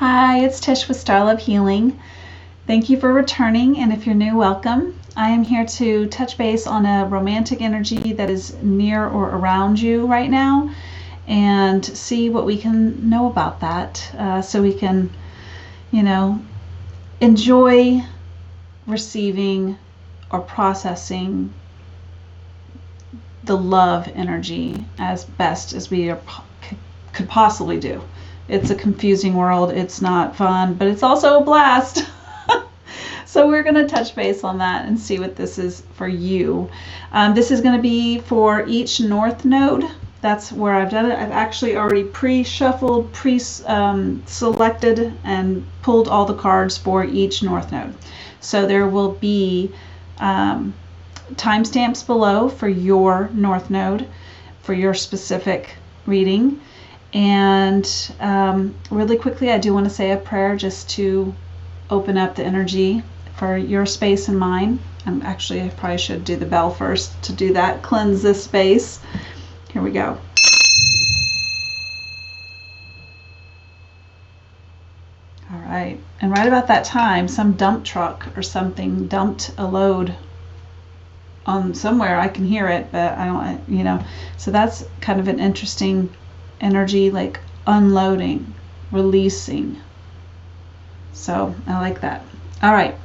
Hi, it's Tish with Star Love Healing. Thank you for returning, and if you're new, welcome. I am here to touch base on a romantic energy that is near or around you right now and see what we can know about that so we can, enjoy receiving or processing the love energy as best as we could possibly do. It's a confusing world. It's not fun, but it's also a blast. So we're going to touch base on that and see what this is for you. This is going to be for each north node. That's where I've done it. I've actually already pre-shuffled, pre-selected, and pulled all the cards for each north node. So there will be timestamps below for your north node, for your specific reading. And really quickly, I do want to say a prayer just to open up the energy for your space and mine. I probably should do the bell first to do that, cleanse this space. Here we go. All right, and right about that time, some dump truck or something dumped a load on somewhere. I can hear it, but I don't, so that's kind of an interesting energy, like unloading, releasing. So I like that. All right.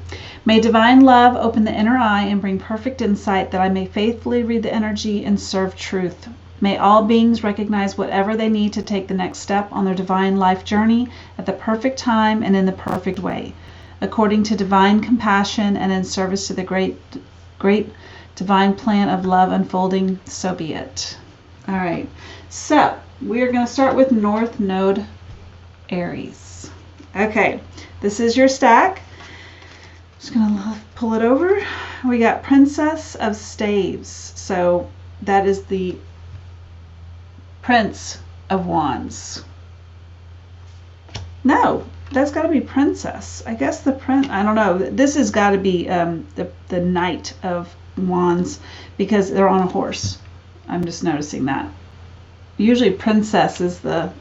May divine love open the inner eye and bring perfect insight that I may faithfully read the energy and serve truth. May all beings recognize whatever they need to take the next step on their divine life journey at the perfect time and in the perfect way, according to divine compassion and in service to the great divine plan of love unfolding. So be it. All right. So we are going to start with North Node Aries. Okay, this is your stack. Just going to pull it over. We got Princess of Staves. So that is the Prince of Wands. No, that's got to be Princess. I guess the Prince, I don't know. This has got to be the Knight of Wands because they're on a horse. I'm just noticing that. Usually Princess is the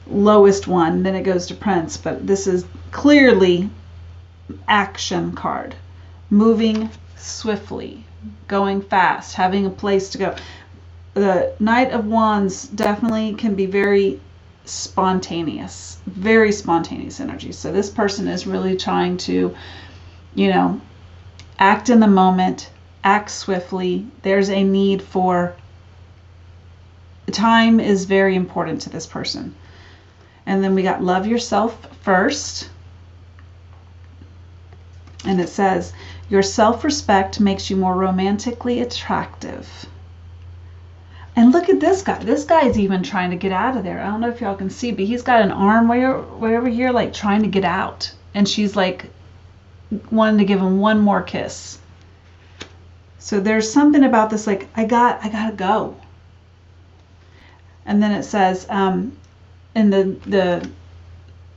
lowest one, then it goes to Prince, but this is clearly action card. Moving swiftly, going fast, having a place to go. The Knight of Wands definitely can be very spontaneous energy. So this person is really trying to, act in the moment, act swiftly. There's a need for time is very important to this person. And then we got love yourself first. And it says, your self-respect makes you more romantically attractive. And look at this guy. This guy's even trying to get out of there. I don't know if y'all can see, but he's got an arm way over here, like trying to get out. And she's like wanting to give him one more kiss. So there's something about this, like, I gotta go. And then it says, in the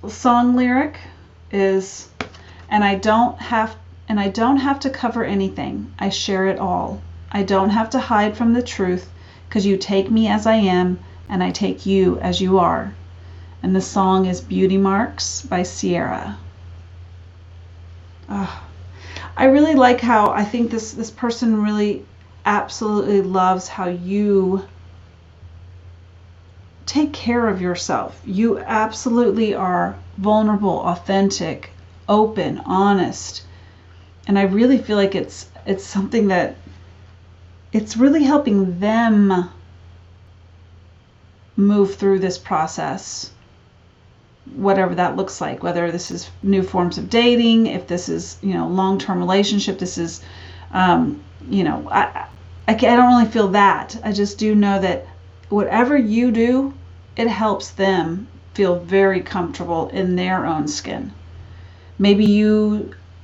song lyric is, and I don't have to cover anything. I share it all. I don't have to hide from the truth, because you take me as I am, and I take you as you are. And the song is Beauty Marks by Sierra. I really like how I think this person really absolutely loves how you take care of yourself. You absolutely are vulnerable, authentic, open, honest. And I really feel like it's something that it's really helping them move through this process, whatever that looks like, whether this is new forms of dating, if this is, long-term relationship, this is, I don't really feel that. I just do know that whatever you do, it helps them feel very comfortable in their own skin. Maybe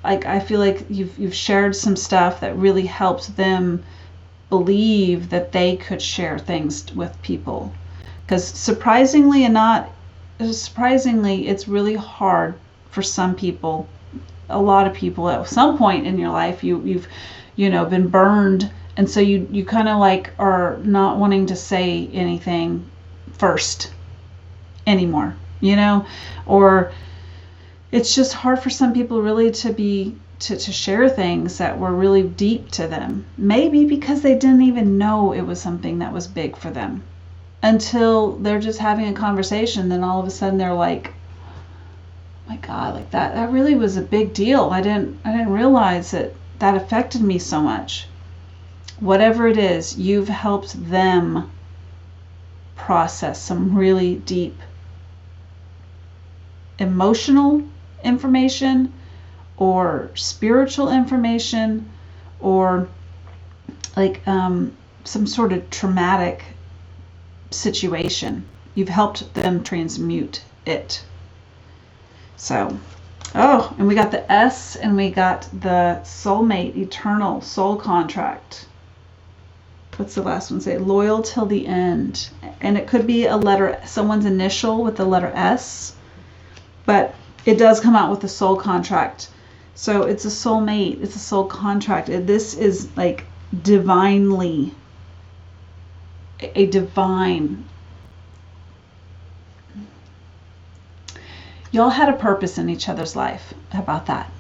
I feel like you've shared some stuff that really helps them believe that they could share things with people. Because surprisingly, it's really hard for some people, a lot of people at some point in your life, you've been burned. And so you kind of like are not wanting to say anything first anymore. you know, or it's just hard for some people really to share things that were really deep to them. Maybe because they didn't even know it was something that was big for them until they're just having a conversation. Then all of a sudden they're like, oh my God, like that really was a big deal. I didn't realize that affected me so much. Whatever it is, you've helped them process some really deep emotional information or spiritual information, or like some sort of traumatic situation. You've helped them transmute it. So, oh, and we got the S, and we got the soulmate, eternal, soul contract. What's the last one say? Loyal till the end. And it could be a letter, someone's initial with the letter S, but it does come out with the soul contract. So it's a soulmate, it's a soul contract. This is like divinely, a divine. Y'all had a purpose in each other's life. How about that?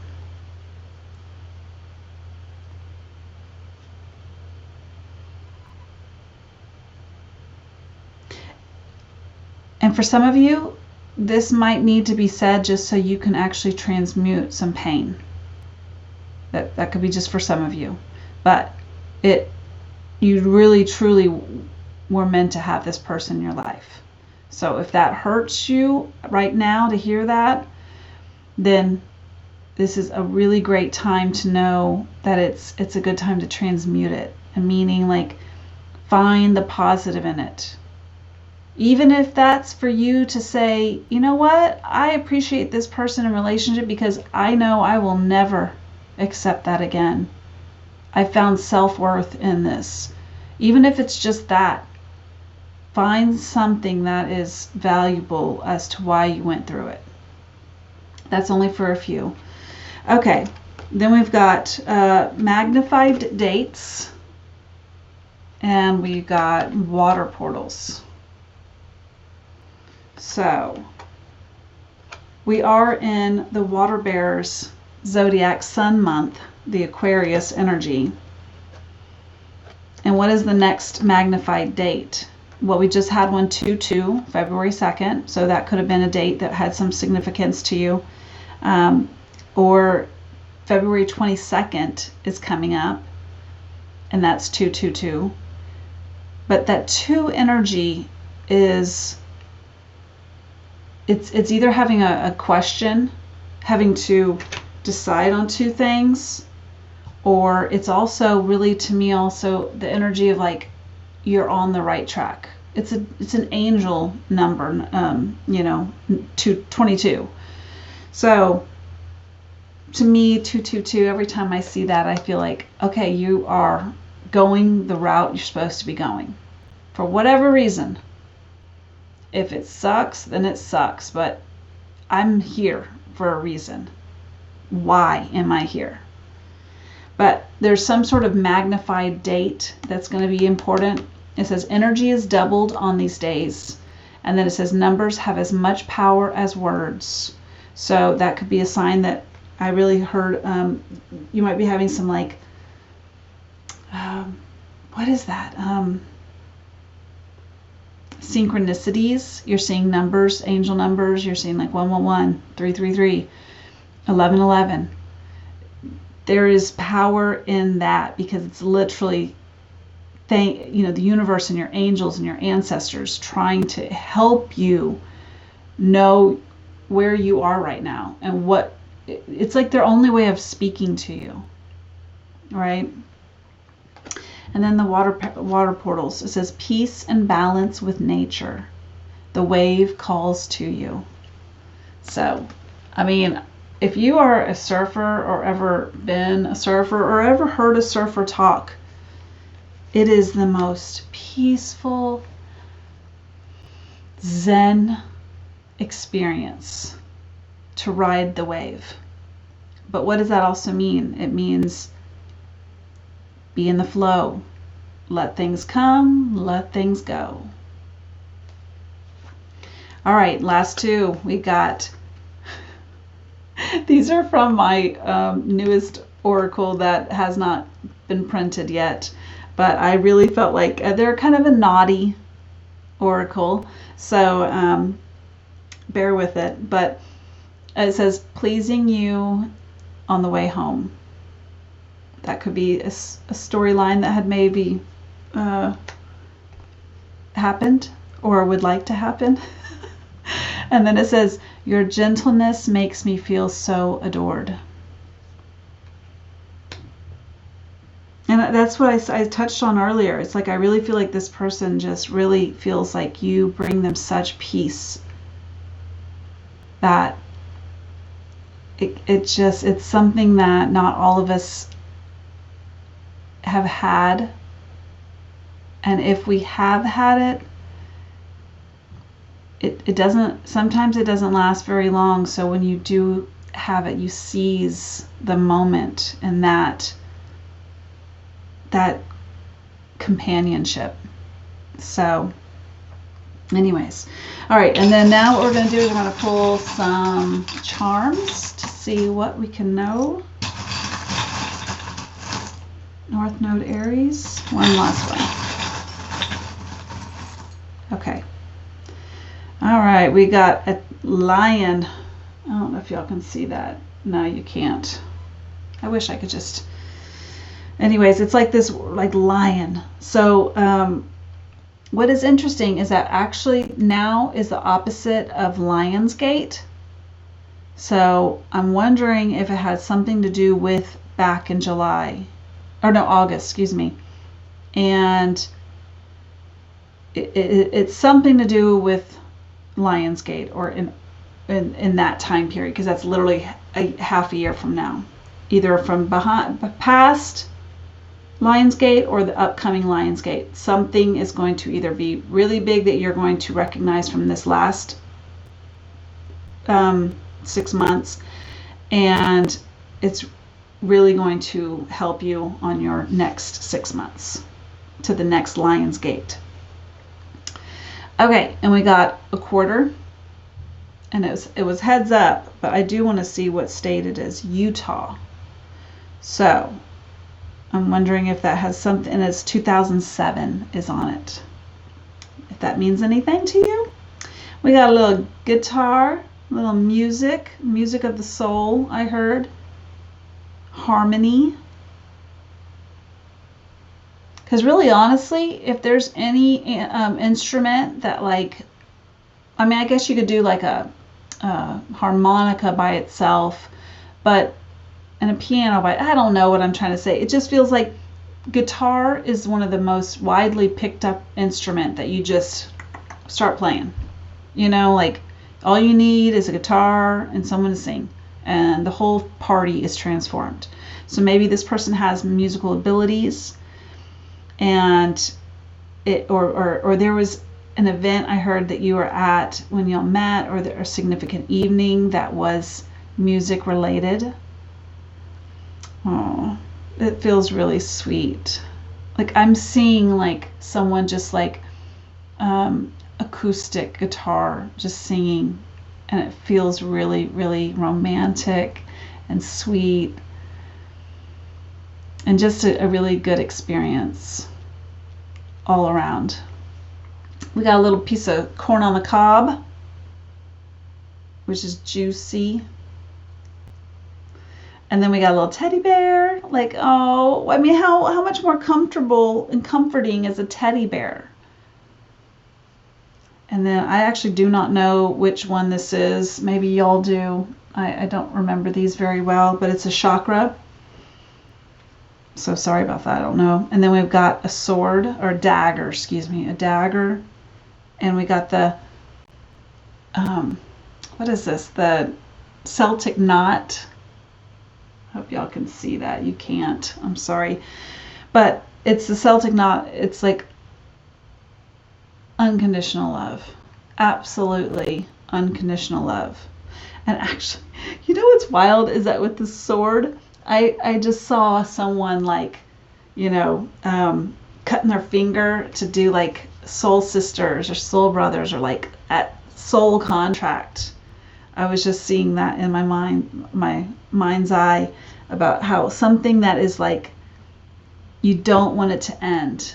And for some of you, this might need to be said just so you can actually transmute some pain. That could be just for some of you. But you really truly were meant to have this person in your life. So if that hurts you right now to hear that, then this is a really great time to know that it's a good time to transmute it. And meaning, like, find the positive in it. Even if that's for you to say, you know what, I appreciate this person in relationship because I know I will never accept that again. I found self-worth in this. Even if it's just that, find something that is valuable as to why you went through it. That's only for a few. Okay, then we've got magnified dates, and we got water portals. So we are in the water bearers zodiac sun month, the Aquarius energy. And what is the next magnified date? Well, we just had one 2/2, February 2nd. So that could have been a date that had some significance to you. Or February 22nd is coming up, and that's 2/2/2. But that 2 energy is, it's either having a question, having to decide on 2 things, or it's also really, to me, also the energy of like you're on the right track. It's an angel number, 22. So to me, 222, every time I see that, I feel like, okay, you are going the route you're supposed to be going for whatever reason. If it sucks, then it sucks, but I'm here for a reason. Why am I here? But there's some sort of magnified date that's going to be important. It says energy is doubled on these days. And then it says numbers have as much power as words. So that could be a sign that I really heard you might be having some like, what is that? Synchronicities. You're seeing numbers, angel numbers. You're seeing like 111, 333, 1111. There is power in that because it's literally, the universe and your angels and your ancestors trying to help you know where you are right now and what it's like their only way of speaking to you, right? And then the water portals. It says peace and balance with nature. The wave calls to you. So, I mean, if you are a surfer or ever been a surfer or ever heard a surfer talk, it is the most peaceful, zen experience to ride the wave. But what does that also mean? It means be in the flow. Let things come, let things go. All right, last two. We got, these are from my newest oracle that has not been printed yet, but I really felt like they're kind of a naughty oracle, so bear with it. But it says, pleasing you on the way home. That could be a storyline that had maybe happened or would like to happen. And then it says, your gentleness makes me feel so adored. And that's what I touched on earlier. It's like I really feel like this person just really feels like you bring them such peace that it's something that not all of us have had. And if we have had it doesn't, sometimes it doesn't last very long. So when you do have it, you seize the moment and that companionship. So anyways, all right, and then now what we're going to do is we're going to pull some charms to see what we can know. North Node Aries, one last one. Okay. All right, we got a lion. I don't know if y'all can see that. No, you can't. I wish I could just. Anyways, it's like this, like lion. So what is interesting is that actually now is the opposite of Lion's Gate. So I'm wondering if it has something to do with back in July, or no, August, excuse me. And it's something to do with Lion's Gate, or in that time period, because that's literally a half a year from now, either from past Lion's Gate or the upcoming Lion's Gate. Something is going to either be really big that you're going to recognize from this last 6 months, and it's really going to help you on your next 6 months to the next Lion's Gate. Okay, and we got a quarter, and it was heads up, but I do want to see what state it is. Utah. So I'm wondering if that has something, and it's 2007 is on it. If that means anything to you. We got a little guitar, a little music of the soul, I heard. Harmony. Because really, honestly, if there's any instrument that, like, I mean, I guess you could do like a harmonica by itself, but, and a piano by, I don't know what I'm trying to say. It just feels like guitar is one of the most widely picked up instrument that you just start playing. You know, like all you need is a guitar and someone to sing, and the whole party is transformed. So maybe this person has musical abilities, and or there was an event I heard that you were at when y'all met, or a significant evening that was music related. Oh, it feels really sweet. Like I'm seeing like someone just like acoustic guitar just singing, and it feels really, really romantic and sweet, and just a really good experience all around. We got a little piece of corn on the cob, which is juicy. And then we got a little teddy bear. Like, oh, I mean, how much more comfortable and comforting is a teddy bear? And then I actually do not know which one this is. Maybe y'all do. I don't remember these very well, but it's a chakra. So sorry about that, I don't know. And then we've got a sword, or a dagger, excuse me, a dagger. And we got the, what is this? The Celtic knot. Hope y'all can see that. You can't, I'm sorry. But it's the Celtic knot. It's like unconditional love. Absolutely unconditional love. And actually, you know what's wild is that with the sword, I just saw someone like, you know, cutting their finger to do like soul sisters or soul brothers, or like at soul contract. I was just seeing that in my mind, my mind's eye, about how something that is like you don't want it to end.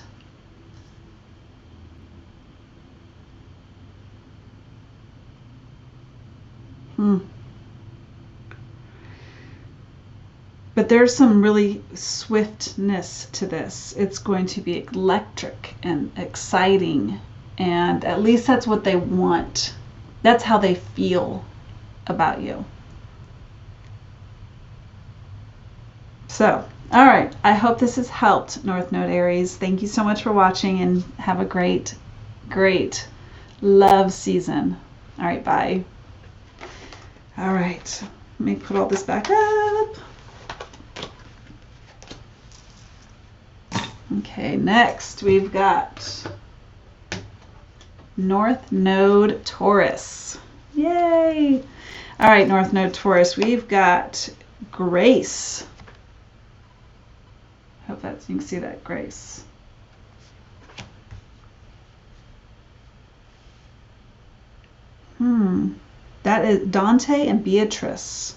But there's some really swiftness to this. It's going to be electric and exciting, and at least that's what they want. That's how they feel about you. So, all right. I hope this has helped, North Node Aries. Thank you so much for watching, and have a great, great love season. All right, bye. All right. Let me put all this back up. Okay, next we've got North Node Taurus. Yay! All right, North Node Taurus, we've got Grace. Hope that you can see that, Grace. That is Dante and Beatrice.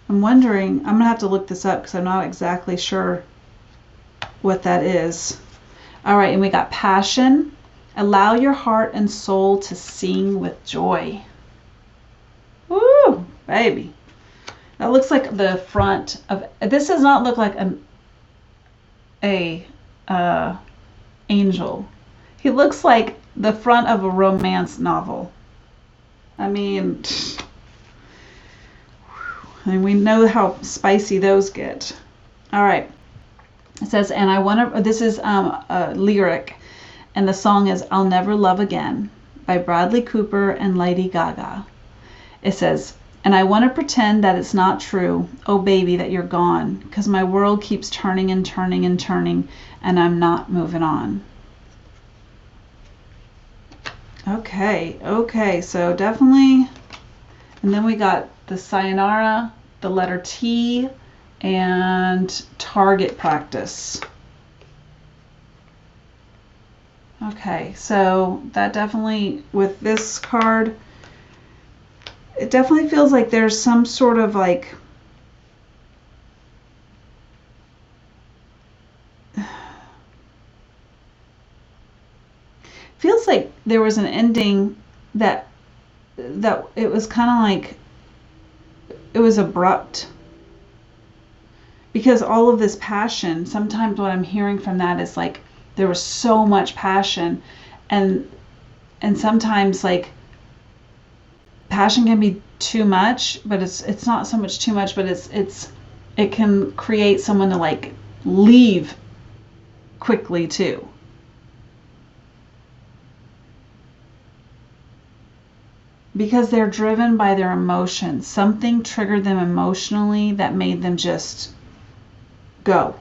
I'm wondering, I'm gonna have to look this up because I'm not exactly sure what that is. All right, and we got passion. Allow your heart and soul to sing with joy. Woo, baby. That looks like the front of, this does not look like a angel. He looks like the front of a romance novel. I mean, and we know how spicy those get. All right. It says, and I want to, this is a lyric, and the song is I'll Never Love Again by Bradley Cooper and Lady Gaga. It says, and I want to pretend that it's not true, oh baby, that you're gone, because my world keeps turning and turning and turning, and I'm not moving on. Okay, so definitely, and then we got the sayonara, the letter T, and target practice. Okay, so that definitely, with this card, it definitely feels like there's some sort of like feels like there was an ending that it was kind of like it was abrupt, because all of this passion, sometimes what I'm hearing from that is like there was so much passion, and sometimes like passion can be too much, but it's not so much too much, but it can create someone to like leave quickly too. Because they're driven by their emotions. Something triggered them emotionally that made them just go.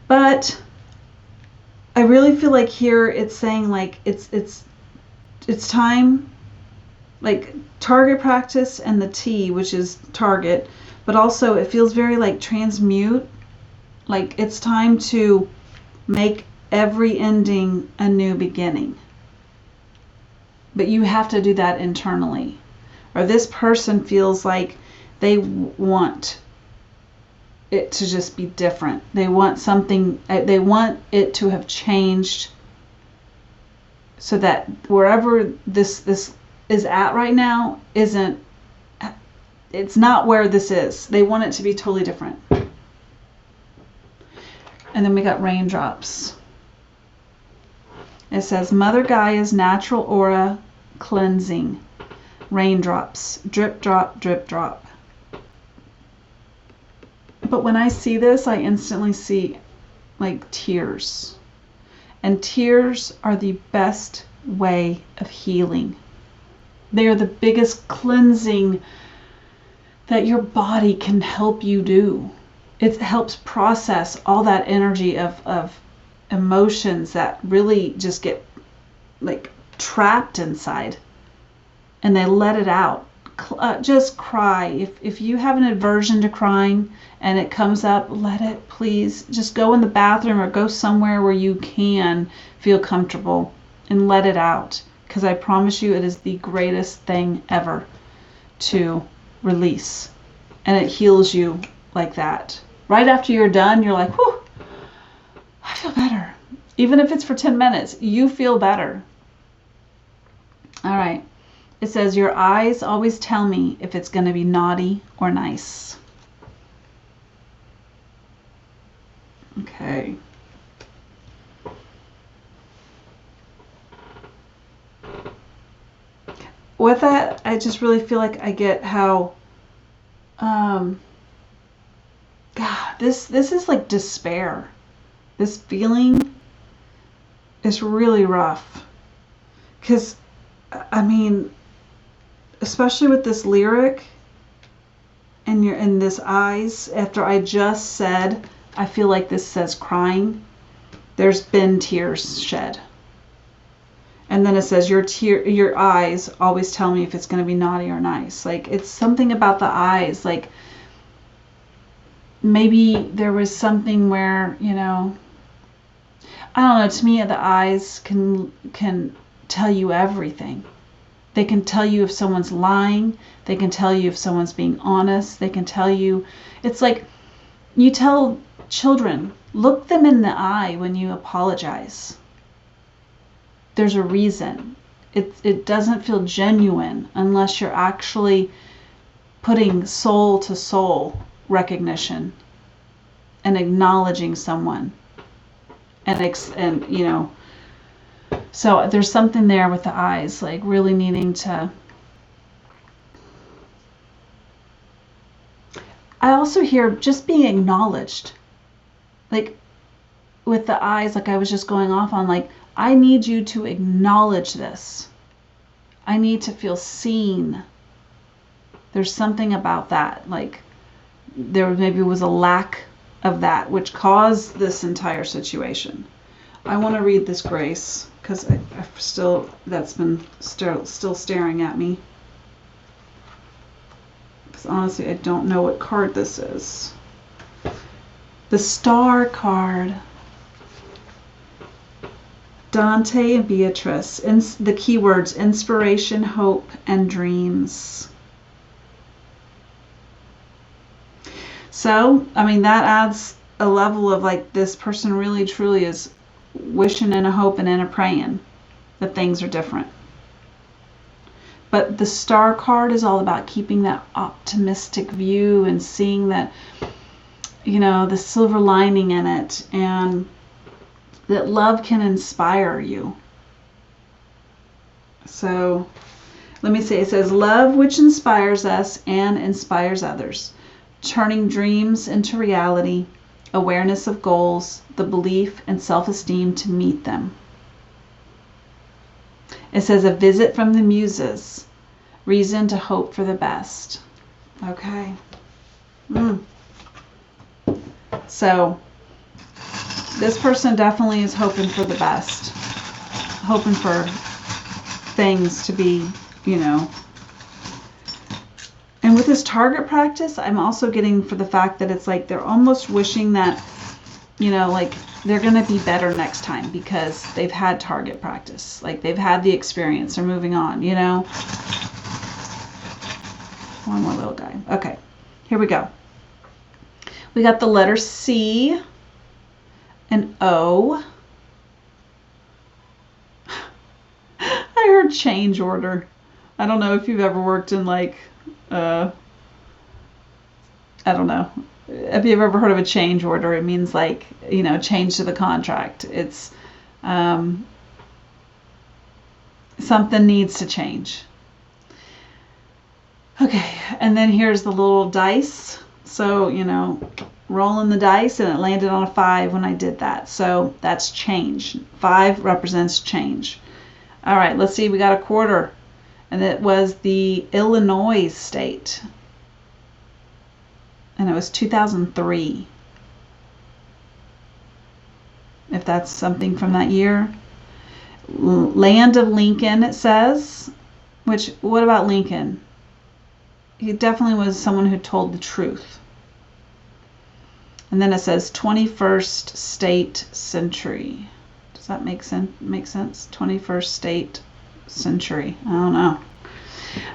But I really feel like here it's saying like it's time, like target practice and the T, which is target, but also it feels very like transmute, like it's time to make every ending a new beginning. But you have to do that internally. Or this person feels like they want it to just be different. They want something, they want it to have changed so that wherever this is at right now isn't, it's not where this is. They want it to be totally different. And then we got raindrops. It says, Mother Gaia's natural aura cleansing. Raindrops. Drip, drop, drip, drop. But when I see this, I instantly see like tears. And tears are the best way of healing. They are the biggest cleansing that your body can help you do. It helps process all that energy of emotions that really just get like trapped inside, and they let it out just cry. If you have an aversion to crying and it comes up, let it, please. Just go in the bathroom or go somewhere where you can feel comfortable and let it out. Because I promise you, it is the greatest thing ever to release. And it heals you like that. Right after you're done, you're like, whew, I feel better. Even if it's for 10 minutes, you feel better. All right. It says, your eyes always tell me if it's going to be naughty or nice. Okay. With that, I just really feel like I get how, God, this is like despair. This feeling is really rough. Because, I mean, especially with this lyric and you're in this eyes, after I just said, I feel like this says crying, there's been tears shed. And then it says your eyes always tell me if it's going to be naughty or nice. Like, it's something about the eyes. Like, maybe there was something where, you know, I don't know, to me the eyes can tell you everything. They can tell you if someone's lying. They can tell you if someone's being honest. They can tell you, it's like you tell children, look them in the eye when you apologize. There's a reason. It doesn't feel genuine unless you're actually putting soul to soul recognition and acknowledging someone. And you know, so there's something there with the eyes, like really needing to. I also hear just being acknowledged, like with the eyes, like I was just going off on, like, I need you to acknowledge this. I need to feel seen. There's something about that, like there maybe was a lack of that, which caused this entire situation. I want to read this grace because that's been still staring at me. Because honestly, I don't know what card this is. The Star card. Dante and Beatrice. The keywords: inspiration, hope, and dreams. So, I mean, that adds a level of, like, this person really truly is wishing and a hoping and a praying that things are different. But the Star card is all about keeping that optimistic view and seeing that, you know, the silver lining in it, and that love can inspire you. So let me say, it says, love which inspires us and inspires others, turning dreams into reality, awareness of goals, the belief and self-esteem to meet them. It says, a visit from the muses, reason to hope for the best. Okay. So this person definitely is hoping for the best, hoping for things to be, you know. And with this target practice, I'm also getting for the fact that it's like they're almost wishing that, you know, like they're going to be better next time because they've had target practice. Like they've had the experience. They're moving on, you know. One more little guy. Okay, here we go. We got the letter C, an O. I heard change order. I don't know if you've ever worked in, like, I don't know. Have you ever heard of a change order? It means, like, you know, change to the contract. It's something needs to change. Okay, and then here's the little dice. So, you know, rolling the dice, and it landed on a 5 when I did that. So that's change. 5 represents change. All right, let's see. We got a quarter, and it was the Illinois state, and it was 2003. If that's something from that year. Land of Lincoln, it says. Which, what about Lincoln? he definitely was someone who told the truth. And then it says 21st state century. Does that make sense? 21st state century. I don't know.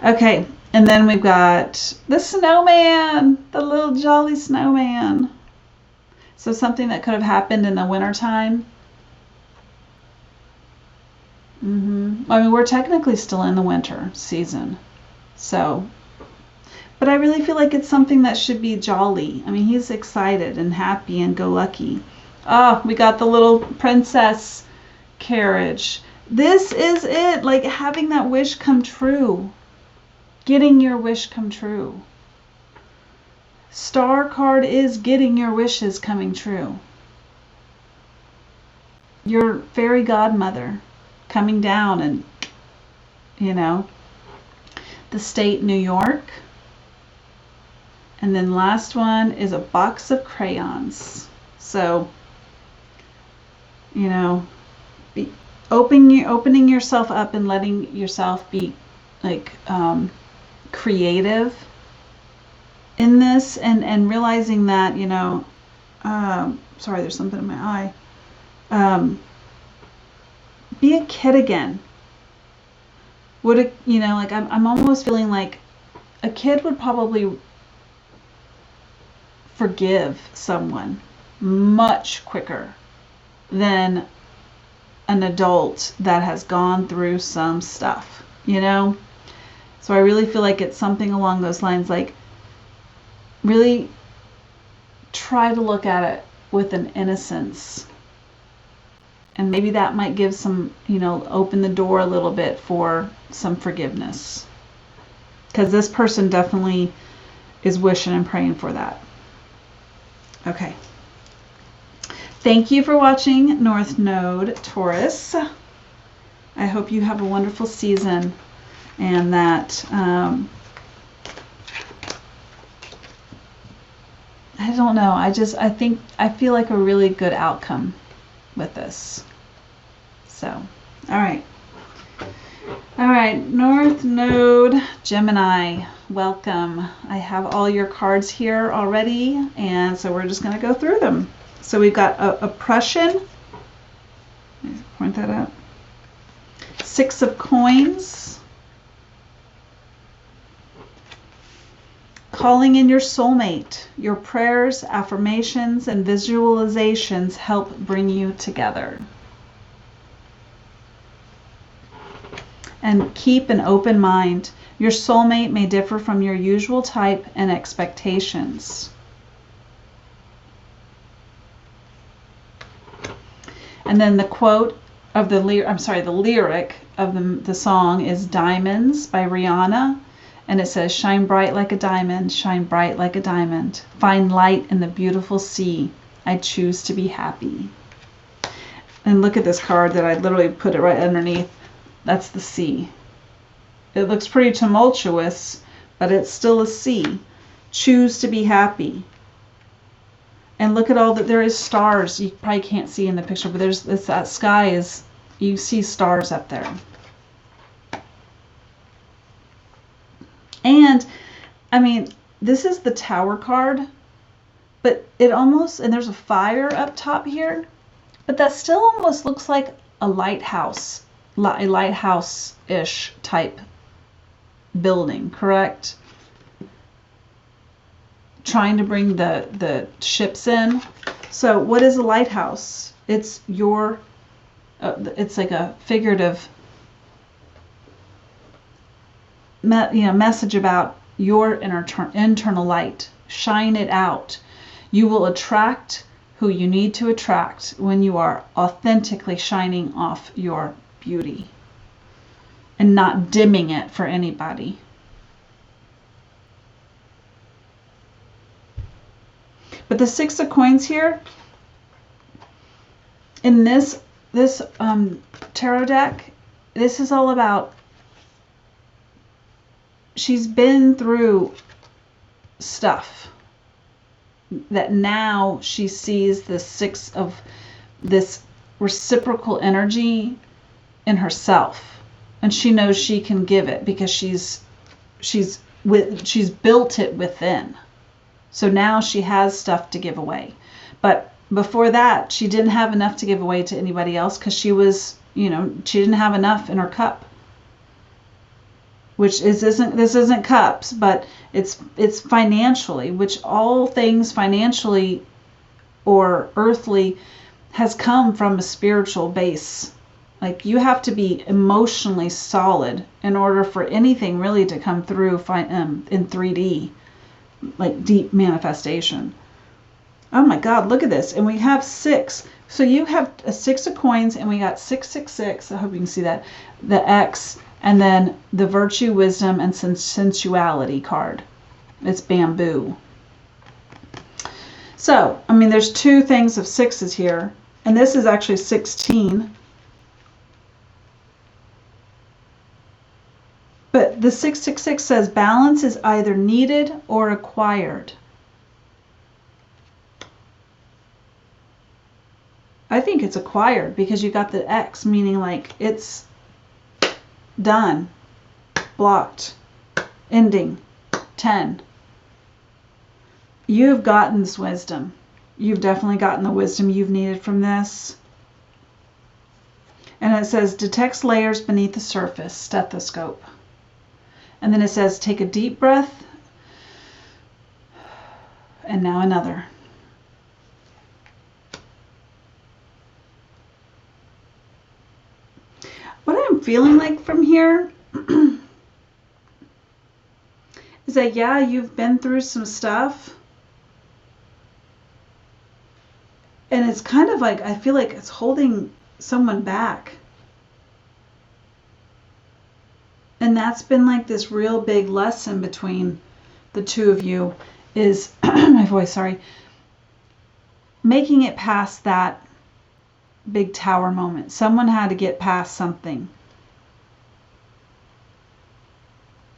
Okay, and then we've got the snowman, the little jolly snowman. So something that could have happened in the wintertime. I mean, we're technically still in the winter season. So, but I really feel like it's something that should be jolly. I mean, he's excited and happy and go lucky. Oh, we got the little princess carriage. This is it, like having that wish come true. Getting your wish come true. Star card is getting your wishes coming true. Your fairy godmother coming down and, you know, the state New York. And then last one is a box of crayons. So, you know, opening yourself up and letting yourself be like creative in this, and realizing that, you know, sorry, there's something in my eye. Be a kid again. You know, like I'm almost feeling like a kid would probably forgive someone much quicker than an adult that has gone through some stuff, you know? So I really feel like it's something along those lines, like really try to look at it with an innocence. And maybe that might give some, you know, open the door a little bit for some forgiveness. Because this person definitely is wishing and praying for that. Okay. Thank you for watching North Node Taurus. I hope you have a wonderful season, and that I don't know, I feel like a really good outcome with this. So, all right, North Node Gemini, welcome. I have all your cards here already, and so we're just going to go through them. So we've got oppression. Let me point that out. 6 of coins. Calling in your soulmate. Your prayers, affirmations, and visualizations help bring you together. And keep an open mind. Your soulmate may differ from your usual type and expectations. And then the quote of the lyric of the song is Diamonds by Rihanna. And it says, shine bright like a diamond, shine bright like a diamond. Find light in the beautiful sea. I choose to be happy. And look at this card that I literally put it right underneath. That's the sea. It looks pretty tumultuous, but it's still a sea. Choose to be happy. And look at all that, there is stars. You probably can't see in the picture, but that sky is, you see stars up there. And, I mean, this is the Tower card, but it almost, and there's a fire up top here, but that still almost looks like a lighthouse, a lighthouse-ish type building, correct? Trying to bring the ships in. So what is a lighthouse? It's your, it's like a figurative message about your internal light. Shine it out. You will attract who you need to attract when you are authentically shining off your beauty and not dimming it for anybody. But the 6 of coins here, in this tarot deck, this is all about, she's been through stuff that now she sees the 6 of this reciprocal energy in herself, and she knows she can give it because she's she's built it within. So now she has stuff to give away. But before that, she didn't have enough to give away to anybody else because she was, she didn't have enough in her cup. Which this isn't cups, but it's financially, which all things financially or earthly has come from a spiritual base. Like, you have to be emotionally solid in order for anything really to come through in 3D, like deep manifestation. Oh my God, look at this. And we have 6. So you have a 6 of coins, and we got 666. I hope you can see that. The X, and then the virtue, wisdom, and sensuality card. It's bamboo. So, I mean, there's 2 things of 6s here. And this is actually 16. But the 666 says balance is either needed or acquired. I think it's acquired because you got the X, meaning like it's done, blocked, ending, 10. You've gotten this wisdom. You've definitely gotten the wisdom you've needed from this. And it says detects layers beneath the surface, stethoscope. And then it says, take a deep breath. And now another. What I'm feeling like from here is that, yeah, you've been through some stuff. And it's kind of like, I feel like it's holding someone back. And that's been like this real big lesson between the 2 of you is, my voice, sorry, making it past that big tower moment. Someone had to get past something.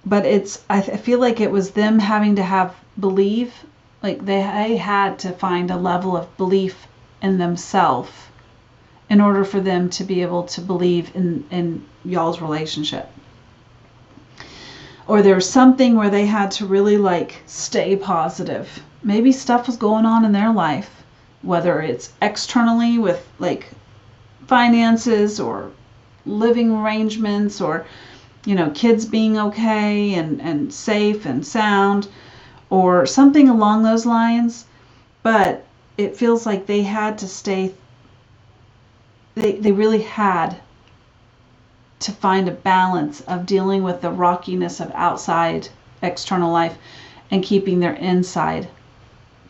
But I feel like it was them having to have belief, like they had to find a level of belief in themselves in order for them to be able to believe in y'all's relationship. Or there was something where they had to really like stay positive. Maybe stuff was going on in their life, whether it's externally with like finances or living arrangements or, kids being okay and safe and sound or something along those lines. But it feels like they had to stay, they really had to find a balance of dealing with the rockiness of outside external life and keeping their inside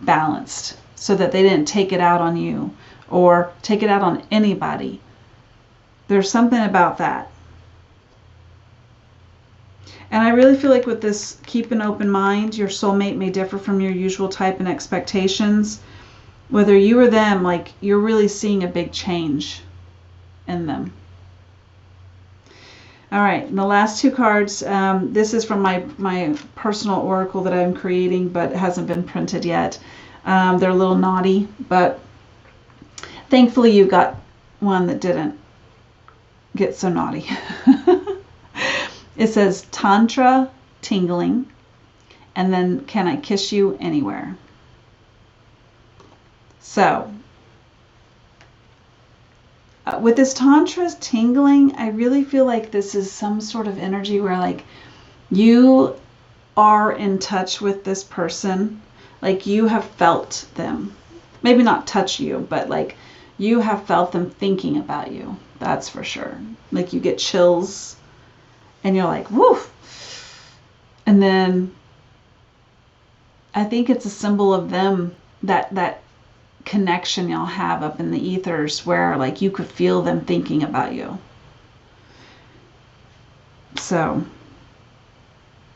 balanced so that they didn't take it out on you or take it out on anybody. There's something about that. And I really feel like with this, keep an open mind. Your soulmate may differ from your usual type and expectations. Whether you or them, like you're really seeing a big change in them. All right, and the last 2 cards, this is from my personal oracle that I'm creating, but it hasn't been printed yet. They're a little naughty, but thankfully you got one that didn't get so naughty. It says Tantra Tingling, and then can I kiss you anywhere? So, with this Tantra tingling, I really feel like this is some sort of energy where like you are in touch with this person, like you have felt them. Maybe not touch you, but like you have felt them thinking about you. That's for sure. Like you get chills and you're like, woof. And then I think it's a symbol of them, that connection y'all have up in the ethers where like you could feel them thinking about you. So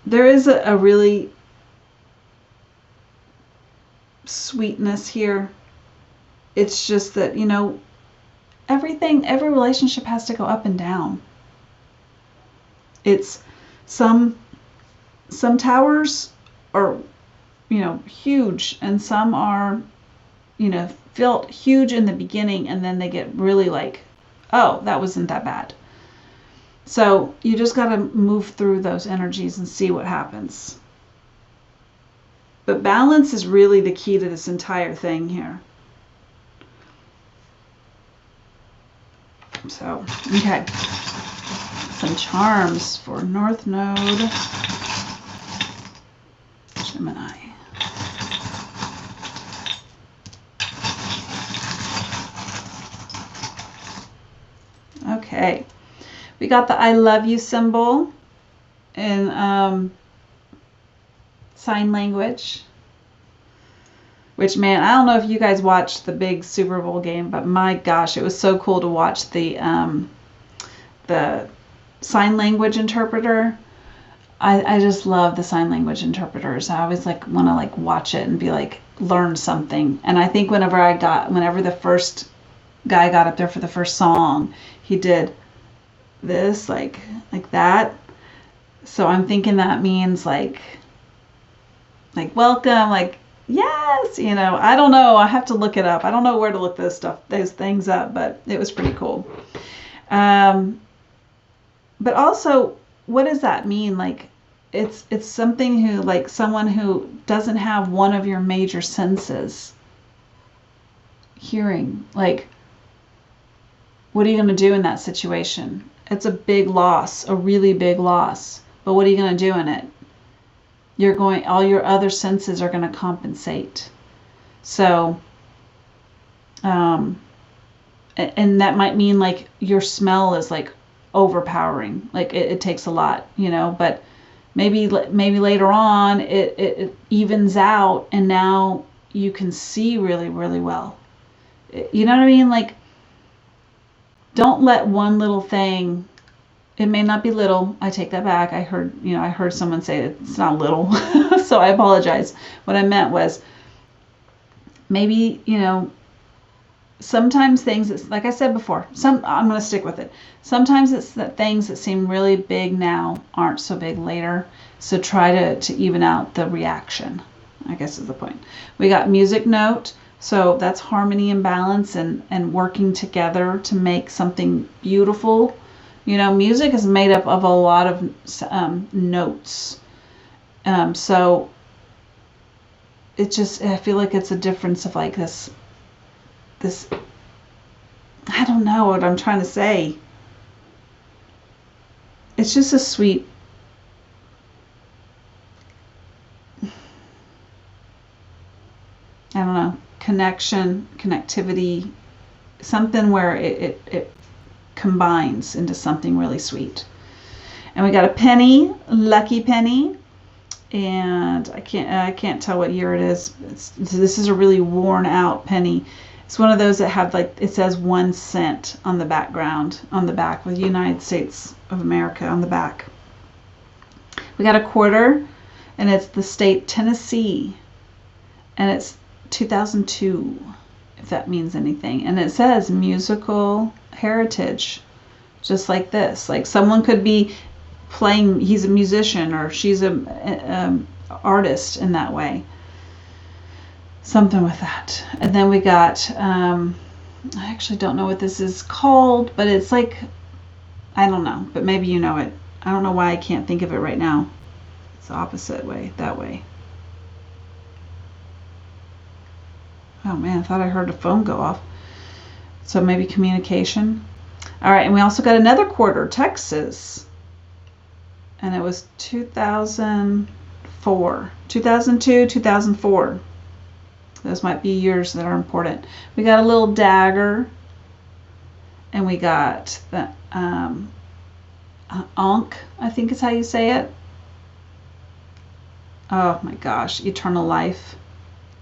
there is a really sweetness here. It's just that, every relationship has to go up and down. It's some towers are, huge, and some are, felt huge in the beginning, and then they get really like, oh, that wasn't that bad. So you just got to move through those energies and see what happens. But balance is really the key to this entire thing here. So, okay. Some charms for North Node, Gemini. Okay. We got the I love you symbol in sign language. Which, man, I don't know if you guys watched the big Super Bowl game, but my gosh, it was so cool to watch the sign language interpreter. I just love the sign language interpreters. I always like want to like watch it and be like learn something. And I think whenever the first guy got up there for the first song, he did this like that. So I'm thinking that means like welcome, like yes, you know, I don't know. I have to look it up. I don't know where to look those things up, but it was pretty cool. But also, what does that mean? Like, it's something who, like, someone who doesn't have one of your major senses. Hearing, like, what are you going to do in that situation? It's a big loss, a really big loss. But what are you going to do in it? All your other senses are going to compensate. So, and that might mean like your smell is like overpowering. Like it takes a lot, you know, but maybe later on it evens out and now you can see really, really well. You know what I mean? Like, don't let one little thing, it may not be little. I take that back. I heard someone say that it's not little. So I apologize. What I meant was maybe, you know, sometimes things, like I said before, I'm going to stick with it. Sometimes it's that things that seem really big now aren't so big later. So try to even out the reaction, I guess is the point. We got music note. So that's harmony and balance and working together to make something beautiful. You know, music is made up of a lot of notes. So it just, I feel like it's a difference of like this, I don't know what I'm trying to say. It's just a sweet, I don't know, connectivity, something where it combines into something really sweet. And we got a penny, lucky penny, and I can't tell what year it is. This is a really worn out penny. It's one of those that have like, it says 1 cent on the background, on the back with United States of America on the back. We got a quarter, and it's the state Tennessee, and it's 2002, if that means anything. And it says musical heritage, just like this. Like someone could be playing, he's a musician or she's a artist in that way. Something with that. And then we got, I actually don't know what this is called, but it's like, I don't know, but maybe you know it. I don't know why I can't think of it right now. It's the opposite way, that way. Oh man, I thought I heard a phone go off. So maybe communication. All right, and we also got another quarter, Texas. And it was 2004. 2002, 2004. Those might be years that are important. We got a little dagger. And we got the Ankh, I think is how you say it. Oh my gosh, eternal life.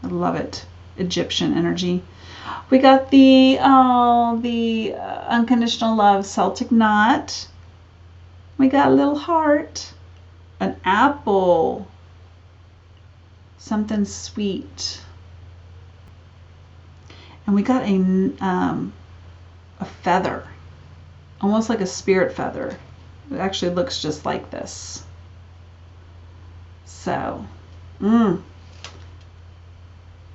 I love it. Egyptian energy. We got the unconditional love Celtic knot. We got a little heart, an apple, something sweet, and we got a feather, almost like a spirit feather. It actually looks just like this. So,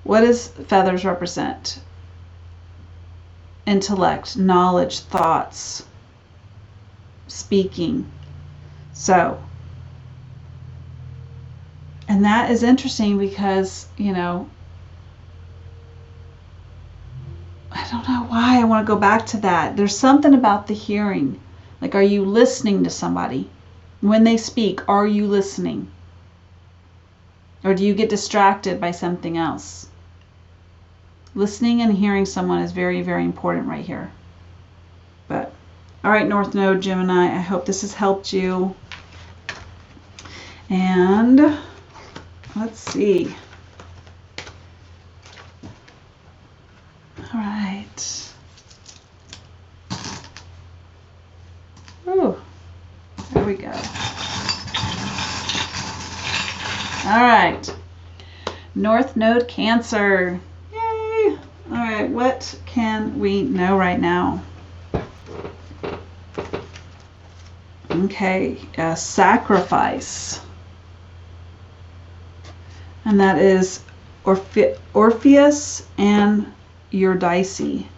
what does feathers represent? Intellect, knowledge, thoughts, speaking. So, and And that is interesting because, you know, I don't know why I want to go back to that. There's something about the hearing. Like, are you listening to somebody? When they speak, are you listening? Or do you get distracted by something else? Listening and hearing someone is very, very important right here. But, all right, North Node, Gemini, I hope this has helped you. And let's see. All right. Ooh, there we go. All right. North Node, Cancer. Yay. All right, what can we know right now? Okay, sacrifice. And that is Orpheus and Eurydice. It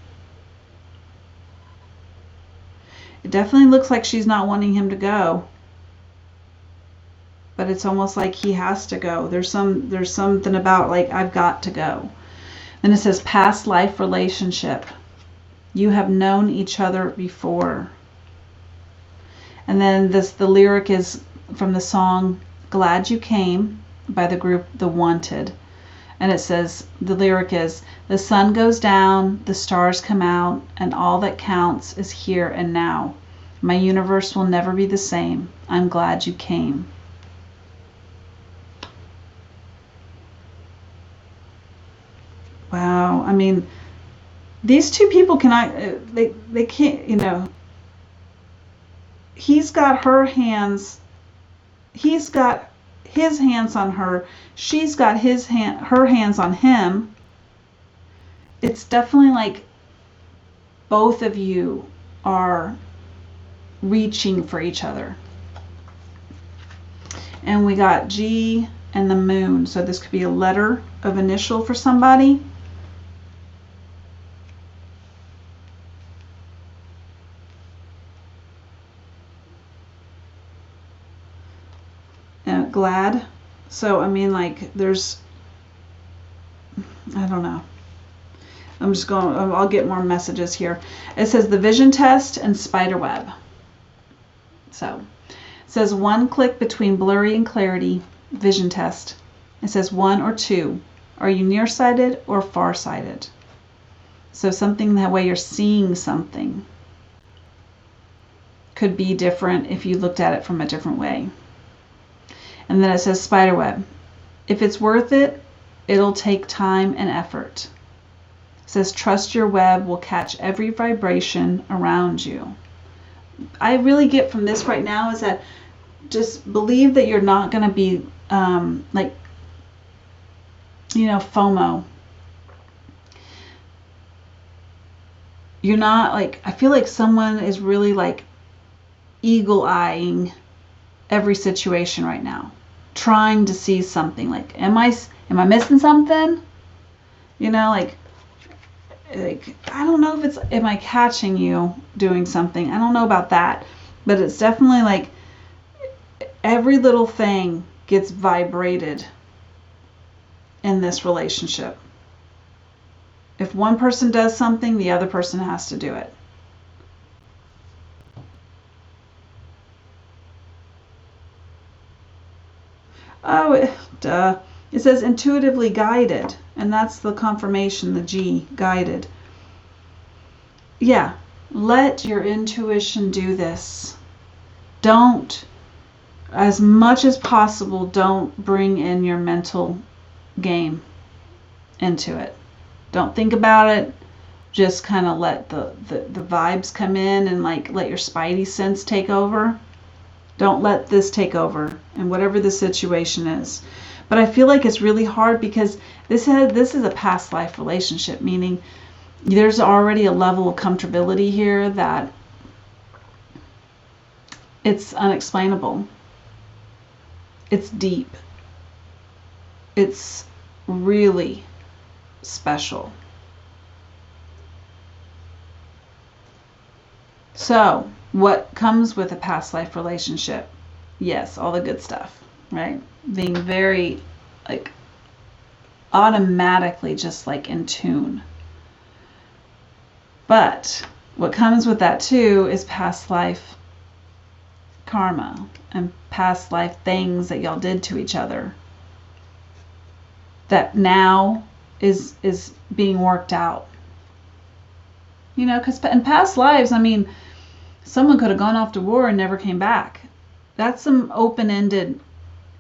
definitely looks like she's not wanting him to go. But it's almost like he has to go. There's something about like, I've got to go. Then it says past life relationship. You have known each other before. And then the lyric is from the song Glad You Came by the group The Wanted. And it says, the lyric is, the sun goes down, the stars come out, and all that counts is here and now. My universe will never be the same. I'm glad you came. Wow, I mean, these two people they can't, you know, he's got her hands, he's got his hands on her, she's got her hands on him. It's definitely like both of you are reaching for each other. And we got G and the moon, so this could be a letter of initial for somebody. Glad. So I mean, like, there's, I don't know, I'll get more messages here. It says the vision test and spider web. So it says 1 click between blurry and clarity, vision test. It says 1 or 2. Are you nearsighted or farsighted? So something that way you're seeing something could be different if you looked at it from a different way. And then it says spiderweb. If it's worth it, it'll take time and effort. It says trust your web will catch every vibration around you. I really get from this right now is that just believe that you're not going to be like, you know, FOMO. You're not like, I feel like someone is really like eagle-eyeing every situation right now, trying to see something like, am I missing something? You know, like I don't know if it's, am I catching you doing something? I don't know about that, but it's definitely like every little thing gets vibrated in this relationship. If one person does something, the other person has to do it. Oh, duh. It says intuitively guided, and that's the confirmation, the G, guided. Yeah, let your intuition do this. Don't, as much as possible, don't bring in your mental game into it. Don't think about it. Just kind of let the vibes come in and like let your spidey sense take over. Don't let this take over, and whatever the situation is. But I feel like it's really hard because this is a past life relationship, meaning there's already a level of comfortability here that it's unexplainable. It's deep. It's really special. So, what comes with a past life relationship? Yes, all the good stuff, right? Being very like automatically just like in tune. But what comes with that too is past life karma and past life things that y'all did to each other that now is being worked out. You know, because in past lives, I mean, someone could have gone off to war and never came back. That's some open-ended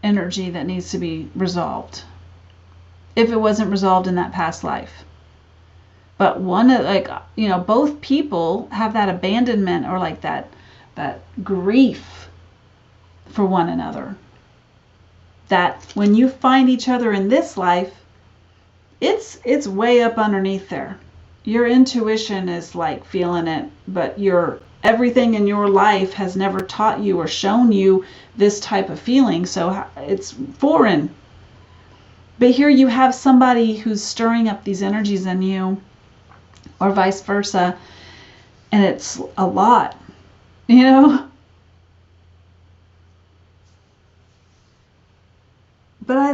energy that needs to be resolved if it wasn't resolved in that past life. But one of, like, you know, both people have that abandonment or like that grief for one another. That when you find each other in this life, it's way up underneath there. Your intuition is like feeling it, but everything in your life has never taught you or shown you this type of feeling, so it's foreign. But here you have somebody who's stirring up these energies in you, or vice versa, and it's a lot, you know? But I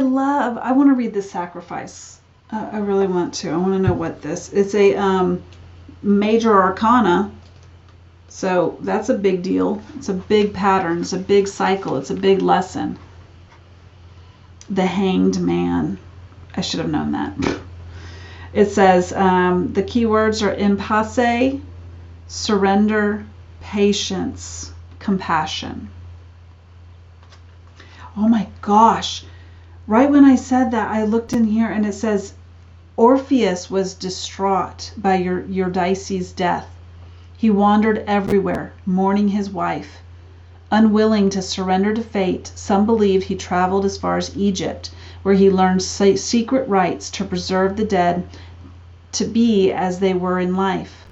want to read the sacrifice. I really want to. I want to know what it's a major arcana. So that's a big deal. It's a big pattern. It's a big cycle. It's a big lesson. The Hanged Man. I should have known that. It says the key words are impasse, surrender, patience, compassion. Oh my gosh. Right when I said that, I looked in here and it says Orpheus was distraught by Eurydice's death. He wandered everywhere, mourning his wife. Unwilling to surrender to fate, some believe he traveled as far as Egypt, where he learned secret rites to preserve the dead to be as they were in life.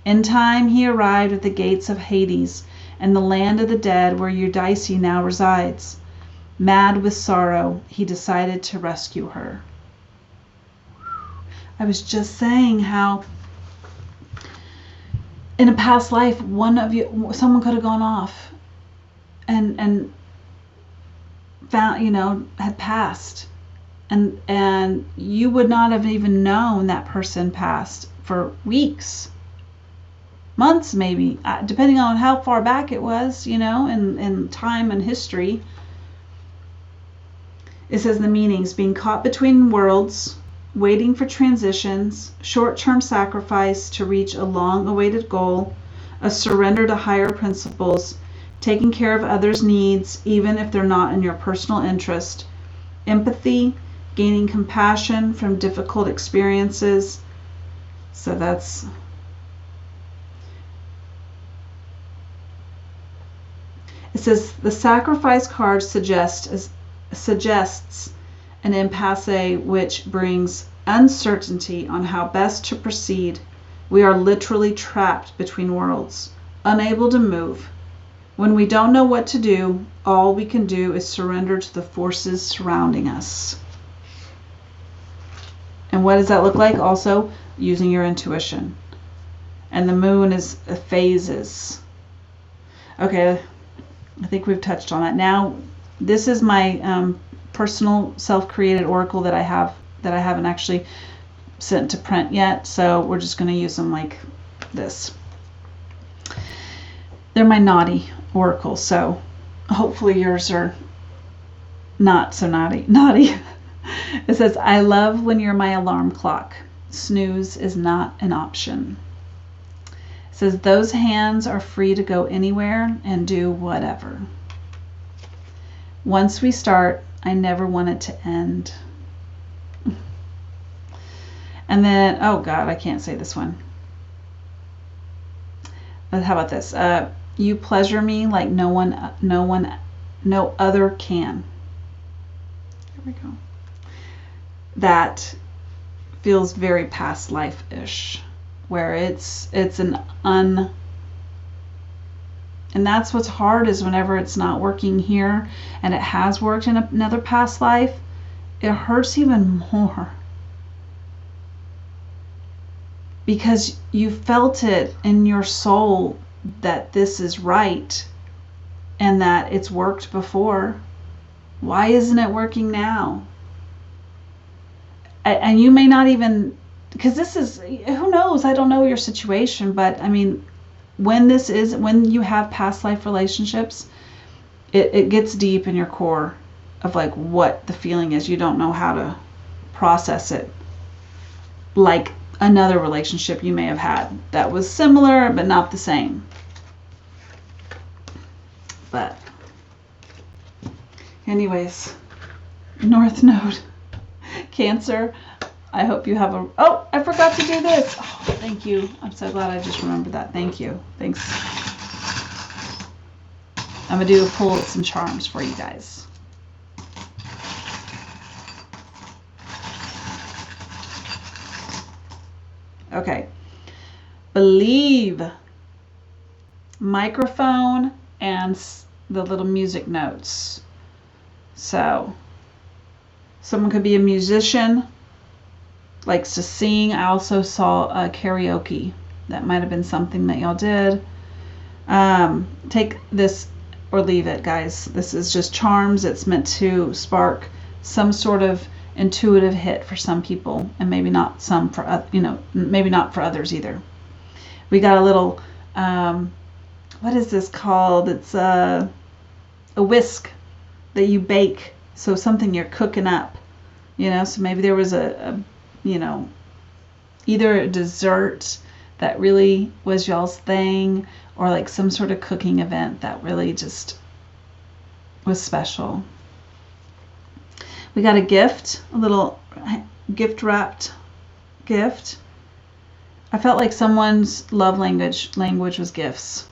In time, he arrived at the gates of Hades and the land of the dead where Eurydice now resides. Mad with sorrow, he decided to rescue her. I was just saying how in a past life, someone could have gone off and found, you know, had passed. And you would not have even known that person passed for weeks, months maybe, depending on how far back it was, you know, in time and history. It says the meanings: being caught between worlds, waiting for transitions, short-term sacrifice to reach a long-awaited goal, a surrender to higher principles, taking care of others' needs even if they're not in your personal interest, empathy, gaining compassion from difficult experiences. So that's... It says the sacrifice card suggests an impasse which brings uncertainty on how best to proceed. We are literally trapped between worlds, unable to move. When we don't know what to do, all we can do is surrender to the forces surrounding us. And what does that look like? Also, using your intuition. And the moon is phases. Okay, I think we've touched on that. Now, this is my personal self-created oracle that I haven't actually sent to print yet, so we're just going to use them like this. They're my naughty oracles, so hopefully yours are not so naughty. It says, I love when you're my alarm clock. Snooze is not an option. It says, those hands are free to go anywhere and do whatever. Once we start, I never want it to end. And then, oh God, I can't say this one. But how about this? You pleasure me like no other can. There we go. That feels very past life-ish, where it's and that's what's hard, is whenever it's not working here and it has worked in another past life, it hurts even more. Because you felt it in your soul that this is right and that it's worked before. Why isn't it working now? and you may not even, because this is, who knows, I don't know your situation, but I mean, when you have past life relationships, it gets deep in your core of like what the feeling is. You don't know how to process it, like another relationship you may have had that was similar but not the same. But anyways, North Node, Cancer, I hope you have a, oh, I forgot to do this. Oh, thank you. I'm so glad I just remembered that. Thank you. Thanks. I'm going to do a pull with some charms for you guys. Okay. Believe. Microphone and the little music notes. So, someone could be a musician, likes to sing. I also saw karaoke. That might have been something that y'all did. Take this or leave it, guys. This is just charms. It's meant to spark some sort of intuitive hit for some people, and maybe not some for, maybe not for others either. We got a little, what is this called? It's a whisk that you bake. So something you're cooking up, so maybe there was either a dessert that really was y'all's thing, or like some sort of cooking event that really just was special. We got a gift, a little gift wrapped gift. I felt like someone's love language was gifts.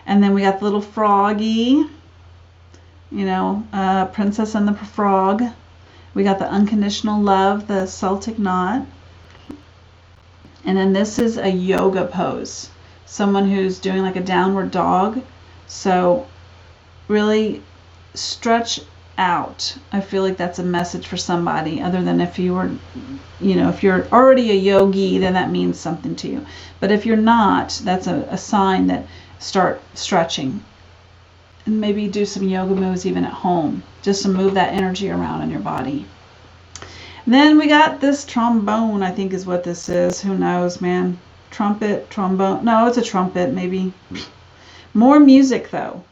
And then we got the little froggy, Princess and the Frog. We got the unconditional love, the Celtic knot. And then this is a yoga pose. Someone who's doing like a downward dog. So really stretch out. I feel like that's a message for somebody, other than if you were, if you're already a yogi, then that means something to you. But if you're not, that's a sign that start stretching. And maybe do some yoga moves even at home, just to move that energy around in your body. And then we got this trombone, I think is what this is. Who knows, man? Trumpet, trombone. No, it's a trumpet, maybe. More music, though.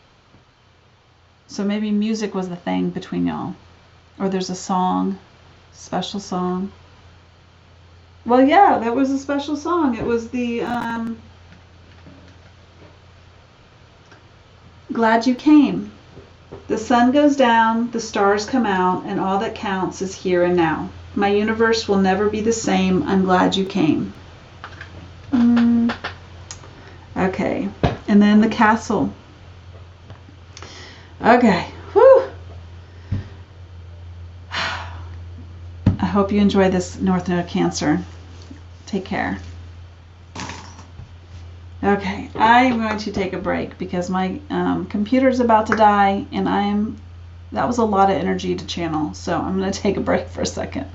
So maybe music was the thing between y'all. Or there's a song, special song. Well, yeah, that was a special song. It was the Glad You Came. The sun goes down, the stars come out, and all that counts is here and now. My universe will never be the same. I'm glad you came. Okay. And then the castle. Okay. Whew. I hope you enjoy this North Node Cancer. Take care. Okay, I'm going to take a break because my computer's about to die, and that was a lot of energy to channel, so I'm going to take a break for a second.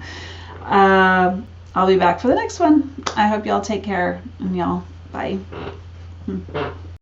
I'll be back for the next one. I hope y'all take care, and y'all, bye.